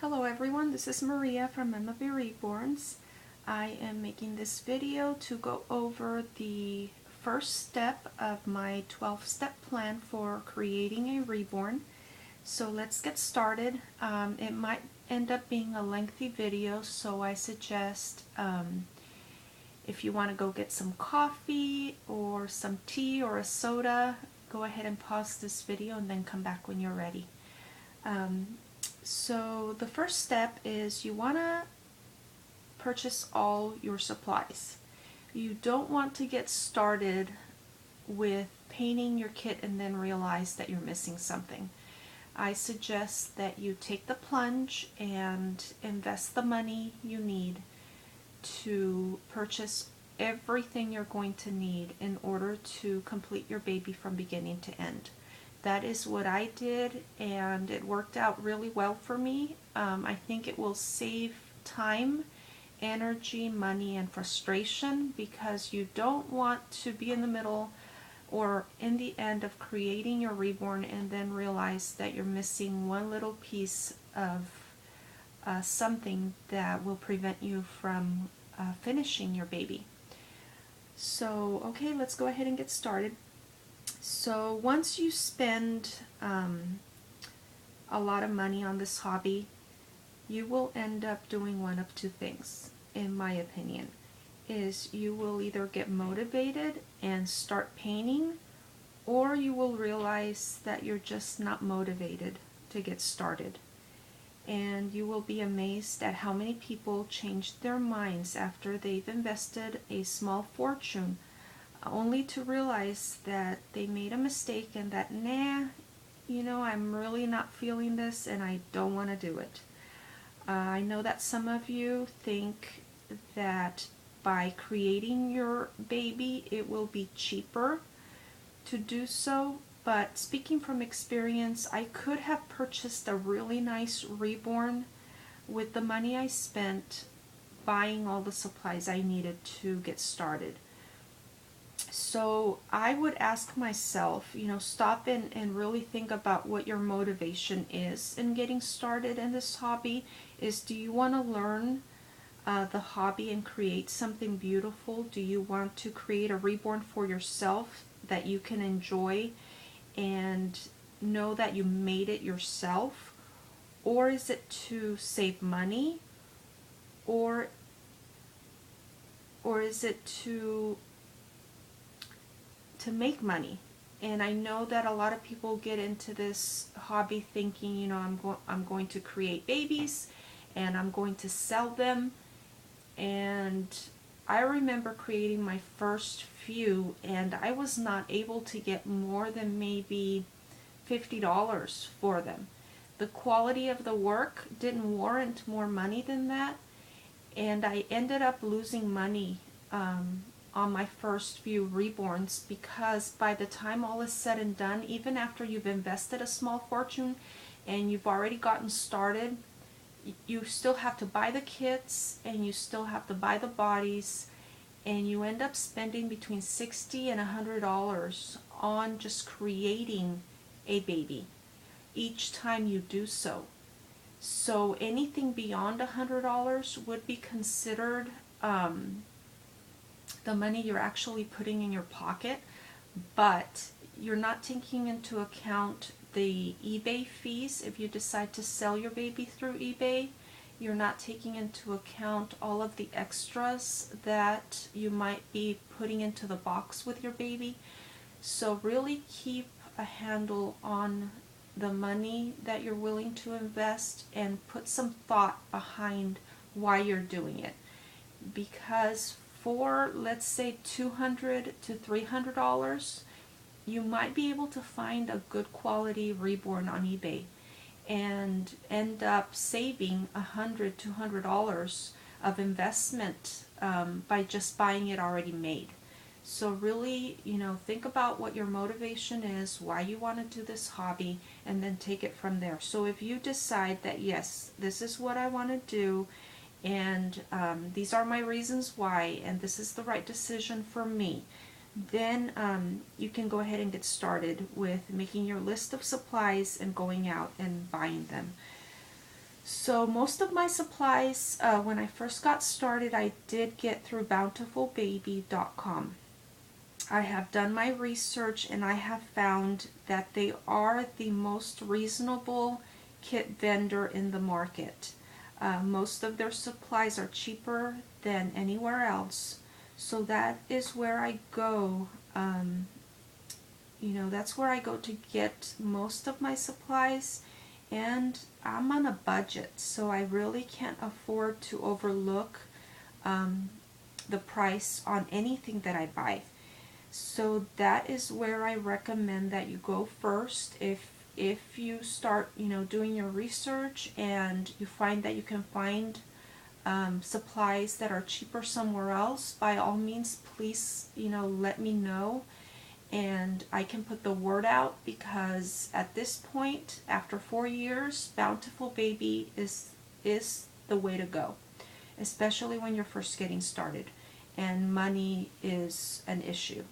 Hello everyone, this is Maria from Reborns. I am making this video to go over the first step of my 12-step plan for creating a reborn. So let's get started. It might end up being a lengthy video, so I suggest if you want to go get some coffee or some tea or a soda, go ahead and pause this video and then come back when you're ready. So the first step is you want to purchase all your supplies. You don't want to get started with painting your kit and then realize that you're missing something. I suggest that you take the plunge and invest the money you need to purchase everything you're going to need in order to complete your baby from beginning to end. That is what I did, and it worked out really well for me. I think it will save time, energy, money, and frustration, because you don't want to be in the middle or in the end of creating your reborn and then realize that you're missing one little piece of something that will prevent you from finishing your baby. So, okay, let's go ahead and get started. So once you spend a lot of money on this hobby, you will end up doing one of two things, in my opinion. Is you will either get motivated and start painting, or you will realize that you're just not motivated to get started. And you will be amazed at how many people changed their minds after they've invested a small fortune, only to realize that they made a mistake and that, nah, I'm really not feeling this and I don't want to do it. I know that some of you think that by creating your baby it will be cheaper to do so, but speaking from experience, I could have purchased a really nice reborn with the money I spent buying all the supplies I needed to get started. So I would ask myself, stop and really think about what your motivation is in getting started in this hobby. Do you want to learn the hobby and create something beautiful? Do you want to create a reborn for yourself that you can enjoy and know that you made it yourself? Or is it to save money? Or is it to make money? And I know that a lot of people get into this hobby thinking, I'm going to create babies and I'm going to sell them. And I remember creating my first few, and I was not able to get more than maybe $50 for them. The quality of the work didn't warrant more money than that, and I ended up losing money on my first few reborns, because by the time all is said and done, even after you've invested a small fortune and you've already gotten started, you still have to buy the kits and you still have to buy the bodies, and you end up spending between $60 and $100 on just creating a baby each time you do so. So anything beyond $100 would be considered the money you're actually putting in your pocket, but you're not taking into account the eBay fees if you decide to sell your baby through eBay. You're not taking into account all of the extras that you might be putting into the box with your baby. So really keep a handle on the money that you're willing to invest and put some thought behind why you're doing it. Because for, let's say, $200 to $300, you might be able to find a good quality reborn on eBay and end up saving $100, $200 of investment by just buying it already made. So really, think about what your motivation is, why you want to do this hobby, and then take it from there. So if you decide that, yes, this is what I want to do, and these are my reasons why, and this is the right decision for me, then you can go ahead and get started with making your list of supplies and going out and buying them. So most of my supplies, when I first got started, I did get through bountifulbaby.com. I have done my research and I have found that they are the most reasonable kit vendor in the market. Most of their supplies are cheaper than anywhere else. So that is where I go. That's where I go to get most of my supplies. And I'm on a budget, so I really can't afford to overlook the price on anything that I buy. So that is where I recommend that you go first. If you start, doing your research and you find that you can find supplies that are cheaper somewhere else, by all means, please, let me know, and I can put the word out, because at this point, after 4 years, Bountiful Baby is the way to go, especially when you're first getting started and money is an issue.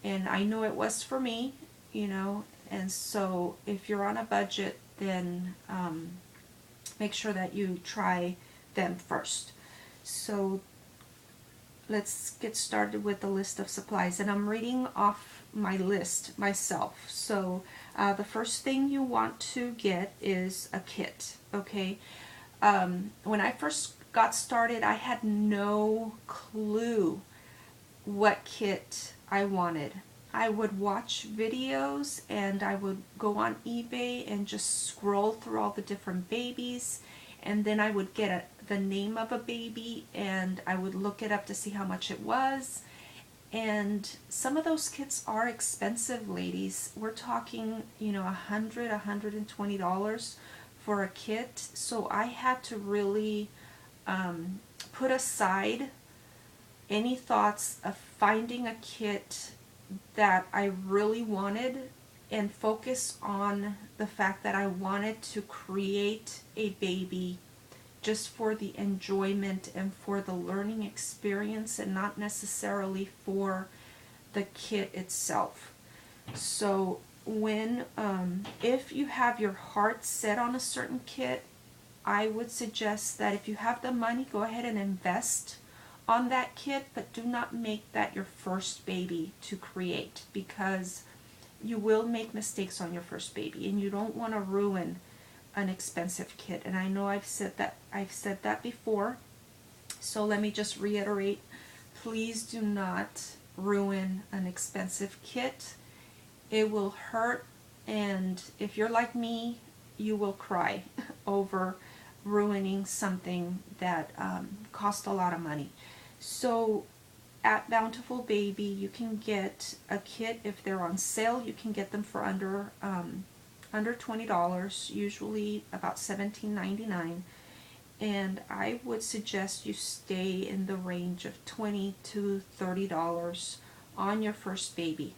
And I know it was for me, and so if you're on a budget, then make sure that you try them first. So let's get started with the list of supplies, and I'm reading off my list myself. So the first thing you want to get is a kit, okay? When I first got started, I had no clue what kit I wanted. I would watch videos and I would go on eBay and just scroll through all the different babies, and then I would get the name of a baby and I would look it up to see how much it was. And some of those kits are expensive, ladies. We're talking, $120 for a kit. So I had to really put aside any thoughts of finding a kit that I really wanted and focus on the fact that I wanted to create a baby just for the enjoyment and for the learning experience, and not necessarily for the kit itself. So if you have your heart set on a certain kit, I would suggest that if you have the money, go ahead and invest on that kit, but do not make that your first baby to create, because you will make mistakes on your first baby and you don't want to ruin an expensive kit. And I know I've said that before, so let me just reiterate, please do not ruin an expensive kit. It will hurt, and if you're like me, you will cry over ruining something that cost a lot of money. So at Bountiful Baby, you can get a kit. If they're on sale, you can get them for under $20, usually about $17.99. And I would suggest you stay in the range of $20 to $30 on your first baby.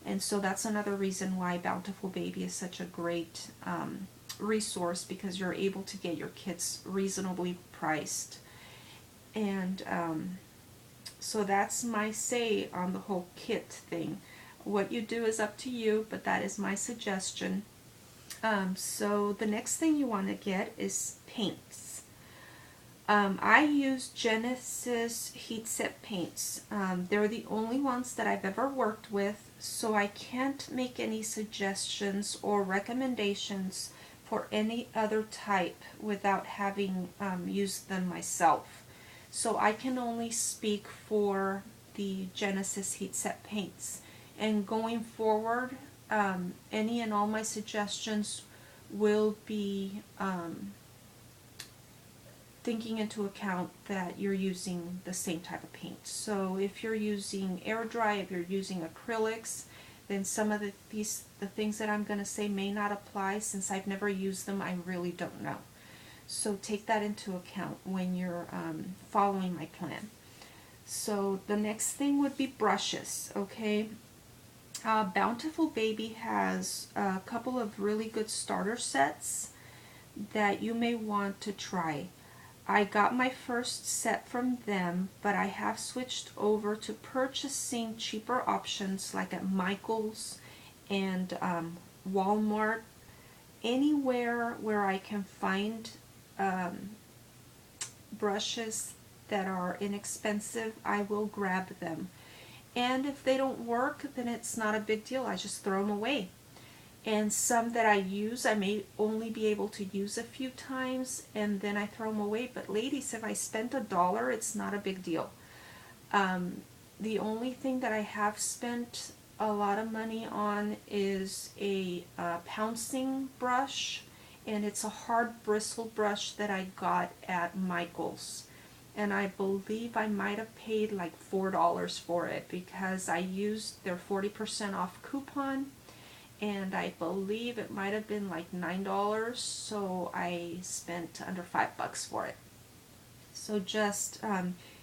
And so that's another reason why Bountiful Baby is such a great resource, because you're able to get your kits reasonably priced. And so that's my say on the whole kit thing. What you do is up to you, but that is my suggestion. So the next thing you want to get is paints. I use Genesis heat set paints. They're the only ones that I've ever worked with, so I can't make any suggestions or recommendations for any other type without having used them myself. So I can only speak for the Genesis heat set paints. And going forward, any and all my suggestions will be thinking into account that you're using the same type of paint. So if you're using air dry, if you're using acrylics, then some of the things that I'm going to say may not apply. Since I've never used them, I really don't know. So take that into account when you're following my plan. So the next thing would be brushes, okay? Bountiful Baby has a couple of really good starter sets that you may want to try. I got my first set from them, but I have switched over to purchasing cheaper options like at Michael's and Walmart, anywhere where I can find brushes that are inexpensive, I will grab them. And if they don't work, then it's not a big deal. I just throw them away. And some that I use, I may only be able to use a few times, and then I throw them away. But ladies, if I spent $1, it's not a big deal. The only thing that I have spent a lot of money on is a pouncing brush, and it's a hard bristle brush that I got at Michael's. And I believe I might have paid like $4 for it because I used their 40% off coupon, and I believe it might have been like $9, so I spent under $5 for it. So just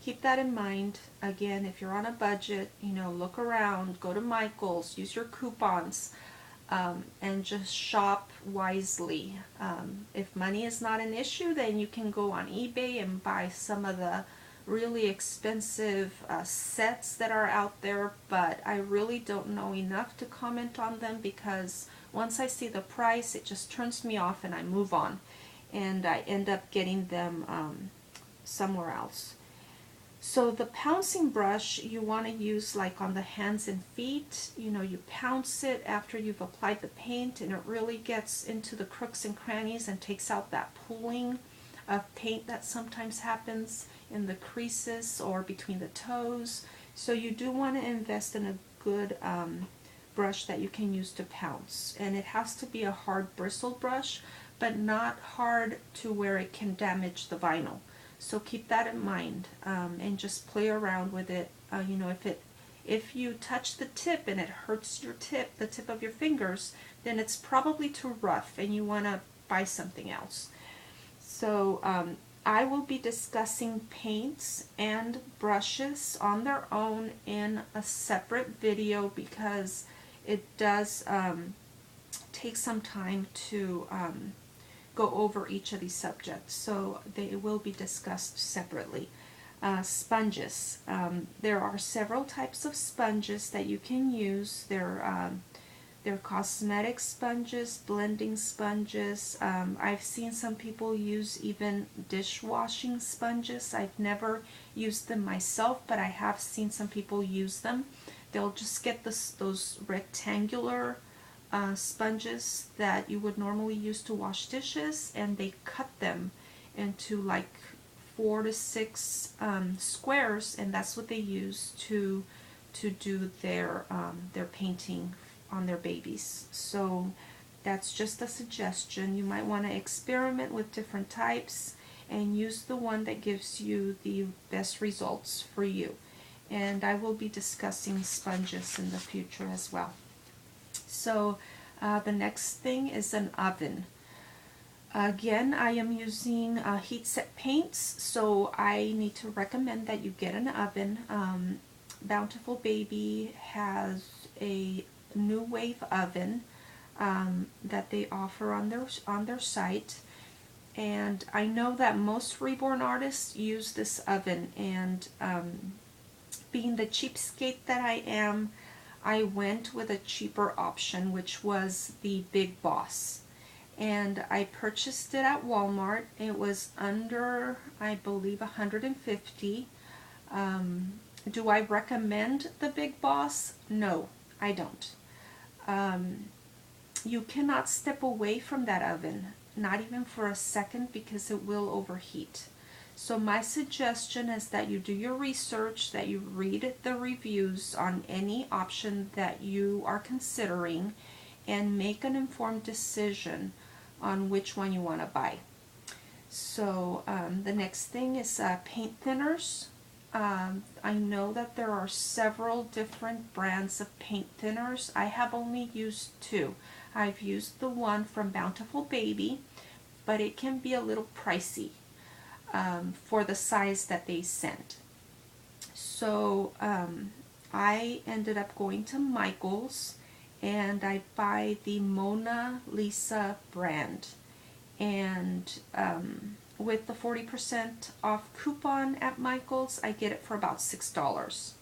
keep that in mind. Again, if you're on a budget, look around, go to Michael's, use your coupons, and just shop wisely. If money is not an issue, then you can go on eBay and buy some of the really expensive sets that are out there, but I really don't know enough to comment on them because once I see the price, it just turns me off and I move on, and I end up getting them somewhere else. So the pouncing brush you want to use like on the hands and feet. You pounce it after you've applied the paint, and it really gets into the crooks and crannies and takes out that pooling of paint that sometimes happens in the creases or between the toes. So you do want to invest in a good brush that you can use to pounce. And it has to be a hard bristle brush, but not hard to where it can damage the vinyl. So keep that in mind, and just play around with it. If you touch the tip and it hurts the tip of your fingers, then it's probably too rough and you want to buy something else. So I will be discussing paints and brushes on their own in a separate video because it does take some time to go over each of these subjects, so they will be discussed separately. Sponges. There are several types of sponges that you can use. They're cosmetic sponges, blending sponges. I've seen some people use even dishwashing sponges. I've never used them myself, but I have seen some people use them. They'll just get those rectangular sponges that you would normally use to wash dishes, and they cut them into like 4 to 6 squares, and that's what they use to do their painting on their babies. So that's just a suggestion. You might want to experiment with different types and use the one that gives you the best results for you. And I will be discussing sponges in the future as well. So the next thing is an oven. Again, I am using heat set paints, so I need to recommend that you get an oven. Bountiful Baby has a new wave oven that they offer on their site, and I know that most Reborn artists use this oven, and being the cheapskate that I am, I went with a cheaper option, which was the Big Boss. And I purchased it at Walmart. It was under, I believe, $150. Do I recommend the Big Boss? No, I don't. You cannot step away from that oven, not even for a second, because it will overheat. So my suggestion is that you do your research, that you read the reviews on any option that you are considering, and make an informed decision on which one you want to buy. So the next thing is paint thinners. I know that there are several different brands of paint thinners. I have only used 2. I've used the one from Bountiful Baby, but it can be a little pricey for the size that they sent. So I ended up going to Michael's, and I buy the Mona Lisa brand, and with the 40% off coupon at Michael's, I get it for about $6.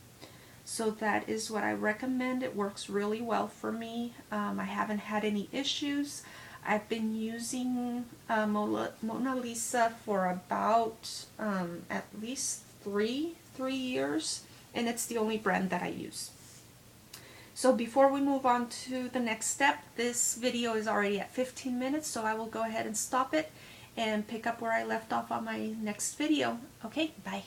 So that is what I recommend. It works really well for me. I haven't had any issues. I've been using Mona Lisa for about at least three years, and it's the only brand that I use. So before we move on to the next step, this video is already at 15 minutes, so I will go ahead and stop it and pick up where I left off on my next video. Okay, bye.